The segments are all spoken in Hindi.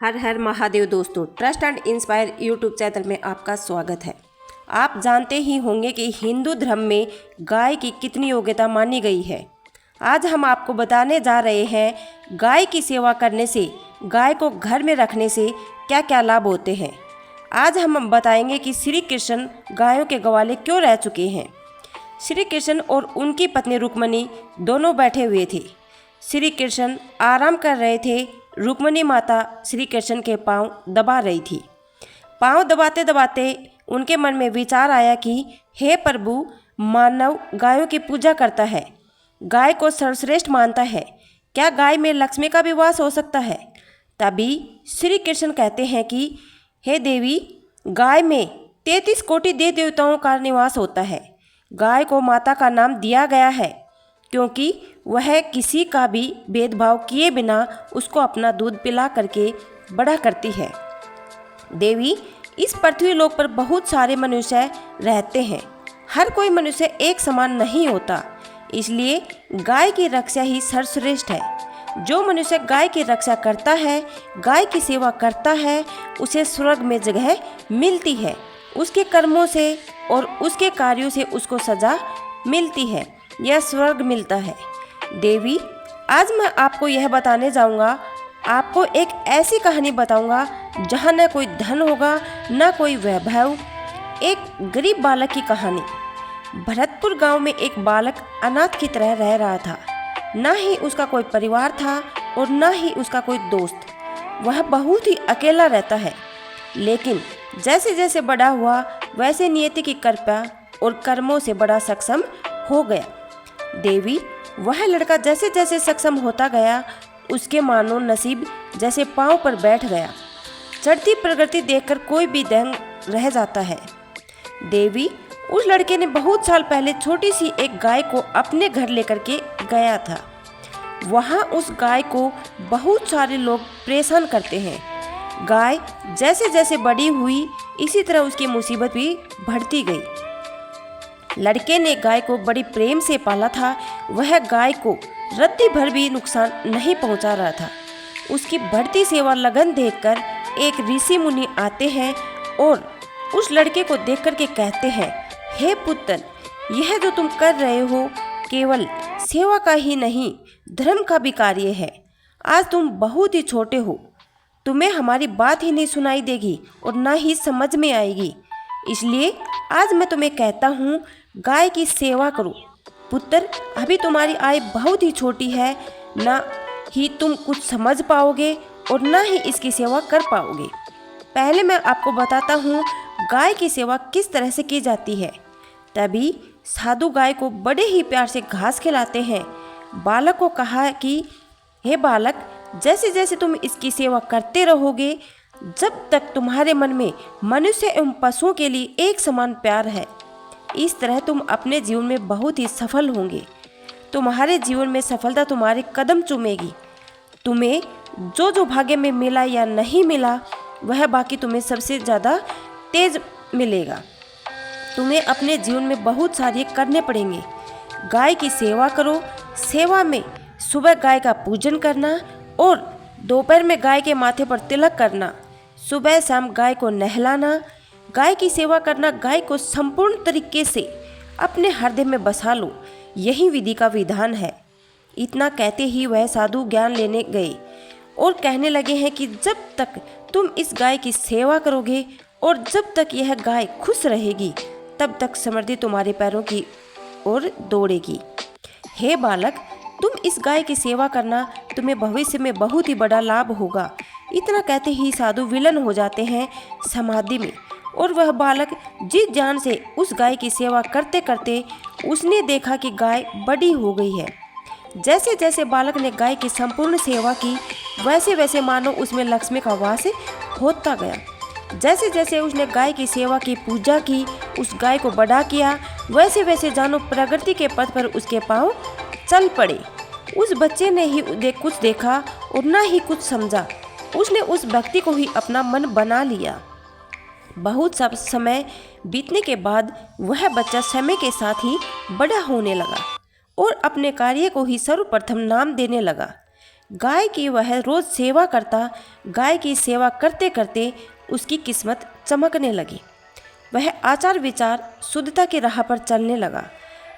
हर हर महादेव दोस्तों, trust and inspire YouTube channel में आपका स्वागत है। आप जानते ही होंगे कि हिंदू धर्म में गाय की कितनी योग्यता मानी गई है। आज हम आपको बताने जा रहे हैं गाय की सेवा करने से, गाय को घर में रखने से क्या क्या लाभ होते हैं। आज हम बताएंगे कि श्री कृष्ण गायों के गवाले क्यों रह चुके हैं। श्री कृष्ण और उनकी पत्नी रुक्मणी दोनों बैठे हुए थे। श्री कृष्ण आराम कर रहे थे। रुक्मणी माता श्री कृष्ण के पांव दबा रही थी। पांव दबाते दबाते उनके मन में विचार आया कि हे प्रभु, मानव गायों की पूजा करता है, गाय को सर्वश्रेष्ठ मानता है, क्या गाय में लक्ष्मी का भी वास हो सकता है। तभी श्री कृष्ण कहते हैं कि हे देवी, गाय में 33 कोटि देव देवताओं का निवास होता है। गाय को माता का नाम दिया गया है क्योंकि वह किसी का भी भेदभाव किए बिना उसको अपना दूध पिला करके बड़ा करती है। देवी, इस पृथ्वी लोक पर बहुत सारे मनुष्य रहते हैं। हर कोई मनुष्य एक समान नहीं होता, इसलिए गाय की रक्षा ही सर्वश्रेष्ठ है। जो मनुष्य गाय की रक्षा करता है, गाय की सेवा करता है, उसे स्वर्ग में जगह मिलती है। उसके कर्मों से और उसके कार्यों से उसको सजा मिलती है, यह स्वर्ग मिलता है। देवी, आज मैं आपको यह बताने जाऊंगा, आपको एक ऐसी कहानी बताऊंगा जहां न कोई धन होगा न कोई वैभव। एक गरीब बालक की कहानी। भरतपुर गांव में एक बालक अनाथ की तरह रह रहा था। न ही उसका कोई परिवार था और न ही उसका कोई दोस्त। वह बहुत ही अकेला रहता है। लेकिन जैसे जैसे बड़ा हुआ वैसे नियति की कृपा और कर्मों से बड़ा सक्षम हो गया। देवी, वह लड़का जैसे जैसे सक्षम होता गया, उसके मानो नसीब जैसे पांव पर बैठ गया। चढ़ती प्रगति देखकर कोई भी दंग रह जाता है। देवी, उस लड़के ने बहुत साल पहले छोटी सी एक गाय को अपने घर लेकर के गया था। वहाँ उस गाय को बहुत सारे लोग परेशान करते हैं। गाय जैसे जैसे बड़ी हुई, इसी तरह उसकी मुसीबत भी बढ़ती गई। लड़के ने गाय को बड़ी प्रेम से पाला था। वह गाय को रत्ती भर भी नुकसान नहीं पहुंचा रहा था। उसकी बढ़ती सेवा लगन देखकर एक ऋषि मुनि आते हैं और उस लड़के को देखकर के कहते हैं, हे पुत्र, यह जो तुम कर रहे हो केवल सेवा का ही नहीं, धर्म का भी कार्य है। आज तुम बहुत ही छोटे हो, तुम्हें हमारी बात ही नहीं सुनाई देगी और ना ही समझ में आएगी। इसलिए आज मैं तुम्हें कहता हूँ, गाय की सेवा करो। पुत्र, अभी तुम्हारी आयु बहुत ही छोटी है, ना ही तुम कुछ समझ पाओगे और ना ही इसकी सेवा कर पाओगे। पहले मैं आपको बताता हूँ गाय की सेवा किस तरह से की जाती है। तभी साधु गाय को बड़े ही प्यार से घास खिलाते हैं। बालक को कहा कि हे बालक, जैसे जैसे तुम इसकी सेवा करते रहोगे, जब तक तुम्हारे मन में मनुष्य एवं पशुओं के लिए एक समान प्यार है, इस तरह तुम अपने जीवन में बहुत ही सफल होंगे। तुम्हारे जीवन में सफलता तुम्हारे कदम चूमेगी। तुम्हें जो जो भाग्य में मिला या नहीं मिला, वह बाकी तुम्हें सबसे ज़्यादा तेज मिलेगा। तुम्हें अपने जीवन में बहुत सारे करने पड़ेंगे। गाय की सेवा करो। सेवा में सुबह गाय का पूजन करना और दोपहर में गाय के माथे पर तिलक करना, सुबह शाम गाय को नहलाना। गाय की सेवा करना, गाय को संपूर्ण तरीके से अपने हृदय में बसा लो, यही विधि का विधान है। इतना कहते ही वह साधु ज्ञान लेने गए और कहने लगे हैं कि जब तक तुम इस गाय की सेवा करोगे और जब तक यह गाय खुश रहेगी, तब तक समृद्धि तुम्हारे पैरों की ओर दौड़ेगी। हे बालक, तुम इस गाय की सेवा करना, तुम्हें भविष्य में बहुत ही बड़ा लाभ होगा। इतना कहते ही साधु विलीन हो जाते हैं समाधि में और वह बालक जिस जान से उस गाय की सेवा करते करते उसने देखा कि गाय बड़ी हो गई है। जैसे जैसे बालक ने गाय की संपूर्ण सेवा की, वैसे वैसे मानो उसमें लक्ष्मी का वास होता गया। जैसे जैसे उसने गाय की सेवा की, पूजा की, उस गाय को बड़ा किया, वैसे वैसे जानो प्रगति के पथ पर उसके पांव चल पड़े। उस बच्चे ने ही कुछ देखा और ना ही कुछ समझा। उसने उस व्यक्ति को ही अपना मन बना लिया। बहुत सब समय बीतने के बाद वह बच्चा समय के साथ ही बड़ा होने लगा और अपने कार्य को ही सर्वप्रथम नाम देने लगा। गाय की वह रोज़ सेवा करता। गाय की सेवा करते करते उसकी किस्मत चमकने लगी। वह आचार विचार शुद्धता की राह पर चलने लगा।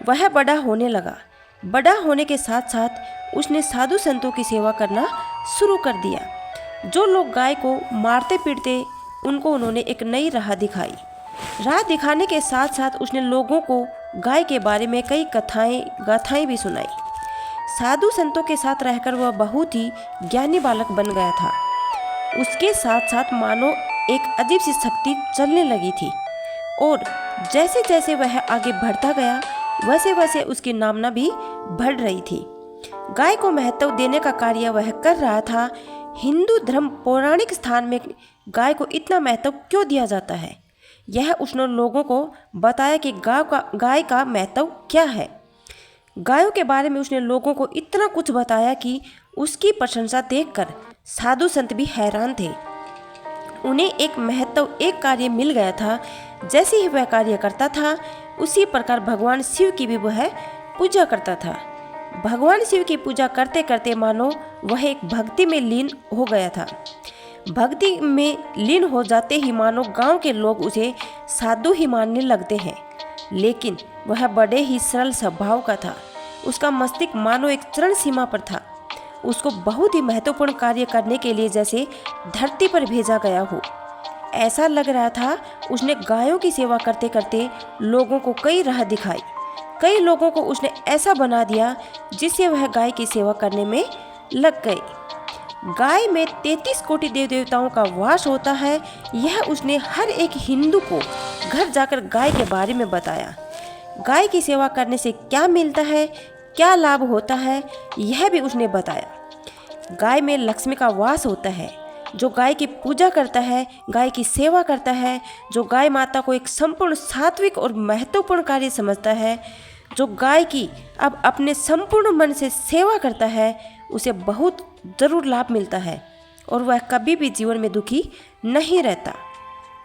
वह बड़ा होने लगा। बड़ा होने के साथ साथ उसने साधु संतों की सेवा करना शुरू कर दिया। जो लोग गाय को मारते पीटते, उनको उन्होंने एक नई राह दिखाई। राह दिखाने के साथ साथ उसने लोगों को गाय के बारे में कई कथाएं गाथाएं भी सुनाई। साधु संतों के साथ रहकर वह बहुत ही ज्ञानी बालक बन गया था। उसके साथ साथ मानो एक अजीब सी शक्ति चलने लगी थी और जैसे जैसे वह आगे बढ़ता गया वैसे वैसे उसकी नामना भी बढ़ रही थी। गाय को महत्व देने का कार्य वह कर रहा था। हिंदू धर्म पौराणिक स्थान में गाय को इतना महत्व क्यों दिया जाता है, यह उसने लोगों को बताया कि गाय का महत्व क्या है। गायों के बारे में उसने लोगों को इतना कुछ बताया कि उसकी प्रशंसा देखकर साधु संत भी हैरान थे। उन्हें एक कार्य मिल गया था। जैसे ही वह कार्य करता था उसी प्रकार भगवान शिव की भी वह पूजा करता था। भगवान शिव की पूजा करते करते मानो वह एक भक्ति में लीन हो गया था। भक्ति में लीन हो जाते ही मानो गांव के लोग उसे साधु ही मानने लगते हैं। लेकिन वह बड़े ही सरल स्वभाव का था। उसका मस्तिष्क मानो एक चरण सीमा पर था। उसको बहुत ही महत्वपूर्ण कार्य करने के लिए जैसे धरती पर भेजा गया हो। ऐसा लग रहा था उसने गायों की सेवा करते करते लोगों को कई राह दिखाई। कई लोगों को उसने ऐसा बना दिया जिससे वह गाय की सेवा करने में लग गए। गाय में 33 कोटि देव देवताओं का वास होता है। यह उसने हर एक हिंदू को घर जाकर गाय के बारे में बताया। गाय की सेवा करने से क्या मिलता है, क्या लाभ होता है, यह भी उसने बताया। गाय में लक्ष्मी का वास होता है। जो गाय की पूजा करता है, गाय की सेवा करता है, जो गाय माता को एक संपूर्ण सात्विक और महत्वपूर्ण कार्य समझता है, जो गाय की अब अपने संपूर्ण मन से सेवा करता है, उसे बहुत ज़रूर लाभ मिलता है और वह कभी भी जीवन में दुखी नहीं रहता।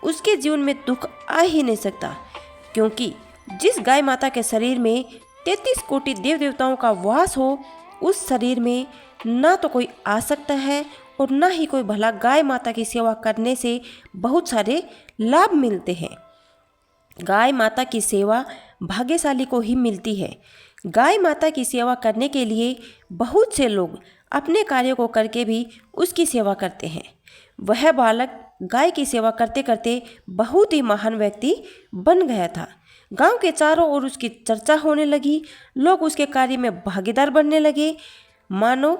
उसके जीवन में दुख आ ही नहीं सकता, क्योंकि जिस गाय माता के शरीर में 33 कोटि देव देवताओं का वास हो, उस शरीर में ना तो कोई आ सकता है और ना ही कोई भला। गाय माता की सेवा करने से बहुत सारे लाभ मिलते हैं। गाय माता की सेवा भाग्यशाली को ही मिलती है। गाय माता की सेवा करने के लिए बहुत से लोग अपने कार्यों को करके भी उसकी सेवा करते हैं। वह बालक गाय की सेवा करते करते बहुत ही महान व्यक्ति बन गया था। गांव के चारों ओर उसकी चर्चा होने लगी। लोग उसके कार्य में भागीदार बनने लगे। मानो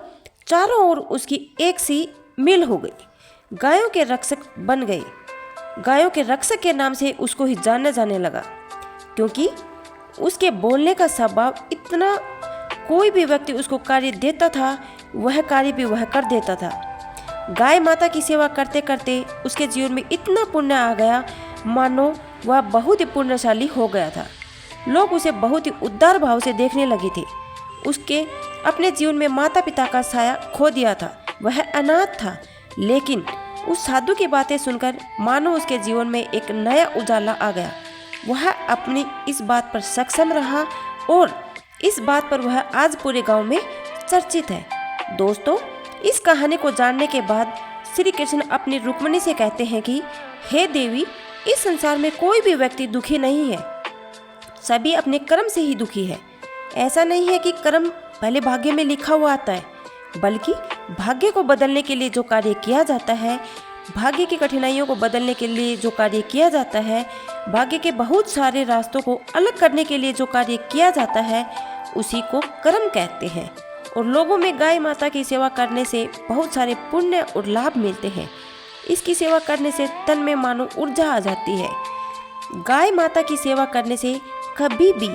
चारों ओर उसकी एक सी मिल हो गई। गायों के रक्षक बन गए। गायों के रक्षक के नाम से उसको ही जाना जाने लगा, क्योंकि उसके बोलने का स्वभाव इतना, कोई भी व्यक्ति उसको कार्य देता था वह कार्य भी वह कर देता था। गाय माता की सेवा करते करते उसके जीवन में इतना पुण्य आ गया, मानो वह बहुत ही पुण्यशाली हो गया था। लोग उसे बहुत ही उदार भाव से देखने लगे थे। उसके अपने जीवन में माता पिता का साया खो दिया था। वह अनाथ था, लेकिन उस साधु की बातें सुनकर मानो उसके जीवन में एक नया उजाला आ गया। वह अपनी इस बात पर सक्षम रहा और इस बात पर वह आज पूरे गांव में चर्चित है। दोस्तों, इस कहानी को जानने के बाद श्री कृष्ण अपनी रुक्मिणी से कहते हैं कि हे देवी, इस संसार में कोई भी व्यक्ति दुखी नहीं है। सभी अपने कर्म से ही दुखी है। ऐसा नहीं है कि कर्म पहले भाग्य में लिखा हुआ आता है, बल्कि भाग्य को बदलने के लिए जो कार्य किया जाता है, भाग्य की कठिनाइयों को बदलने के लिए जो कार्य किया जाता है, भाग्य के बहुत सारे रास्तों को अलग करने के लिए जो कार्य किया जाता है, उसी को कर्म कहते हैं। और लोगों में गाय माता की सेवा करने से बहुत सारे पुण्य और लाभ मिलते हैं। इसकी सेवा करने से तन में मानो ऊर्जा आ जाती है। गाय माता की सेवा करने से कभी भी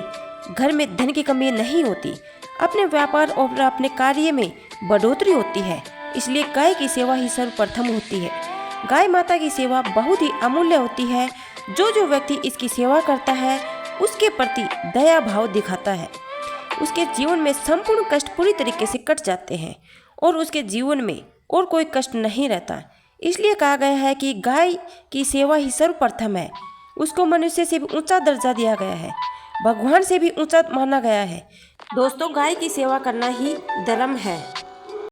घर में धन की कमी नहीं होती। अपने व्यापार और अपने कार्य में बढ़ोतरी होती है। इसलिए गाय की सेवा ही सर्वप्रथम होती है। गाय माता की सेवा बहुत ही अमूल्य होती है। जो व्यक्ति इसकी सेवा करता है उसके प्रति दया भाव दिखाता है। उसके जीवन में संपूर्ण कष्ट पूरी तरीके से कट जाते हैं और उसके जीवन में और कोई कष्ट नहीं रहता। इसलिए कहा गया है कि गाय की सेवा ही सर्वप्रथम है। उसको मनुष्य से भी ऊंचा दर्जा दिया गया है, भगवान से भी ऊंचा माना गया है। दोस्तों, गाय की सेवा करना ही धर्म है।